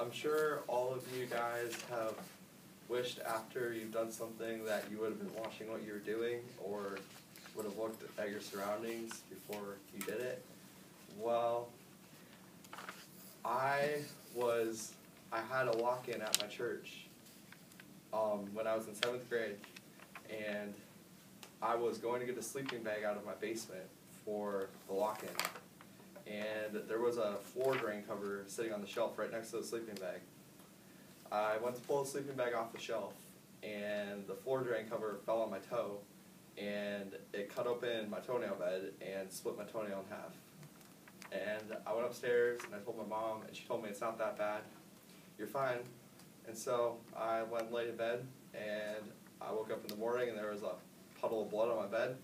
I'm sure all of you guys have wished after you've done something that you would have been watching what you were doing or would have looked at your surroundings before you did it. Well, I had a lock-in at my church when I was in 7th grade, and I was going to get a sleeping bag out of my basement for the lock-in, and there was a floor drain cover sitting on the shelf right next to the sleeping bag. I went to pull the sleeping bag off the shelf, and the floor drain cover fell on my toe, and it cut open my toenail bed and split my toenail in half. And I went upstairs and I told my mom, and she told me it's not that bad, you're fine. And so I went and laid in bed, and I woke up in the morning and there was a puddle of blood on my bed.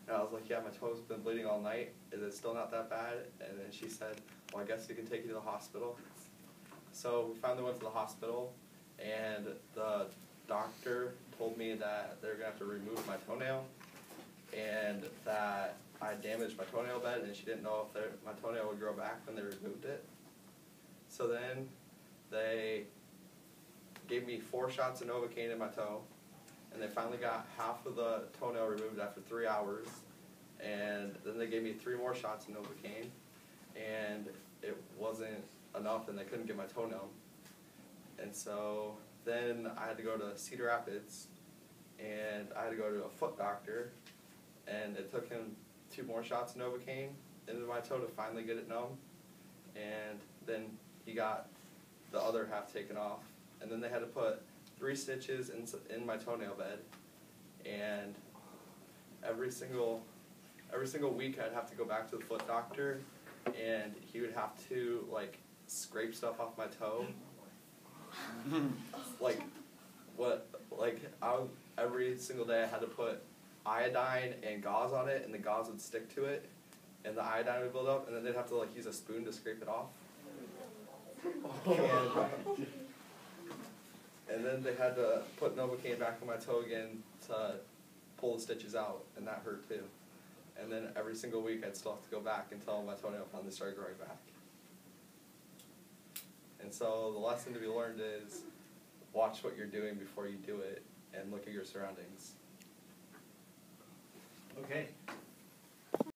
And I was like, yeah, my toe's been bleeding all night. Is it still not that bad? And then she said, well, I guess we can take you to the hospital. So we finally went to the hospital, and the doctor told me that they're going to have to remove my toenail, and that I damaged my toenail bed, and she didn't know if my toenail would grow back when they removed it. So then they gave me 4 shots of Novocaine in my toe, and they finally got half of the toenail removed after 3 hours, and then they gave me 3 more shots of Novocaine, and it wasn't enough, and they couldn't get my toenail. And so then I had to go to Cedar Rapids, and I had to go to a foot doctor, and it took him 2 more shots of Novocaine into my toe to finally get it numb, and then he got the other half taken off, and then they had to put 3 stitches in my toenail bed, and every single week I'd have to go back to the foot doctor, and he would have to like scrape stuff off my toe. Every single day I had to put iodine and gauze on it, and the gauze would stick to it, and the iodine would build up, and then they'd have to like use a spoon to scrape it off. And then they had to put Novocaine back on my toe again to pull the stitches out, and that hurt too. And then every single week I'd still have to go back until my toenail finally started growing back. And so the lesson to be learned is watch what you're doing before you do it, and look at your surroundings. Okay.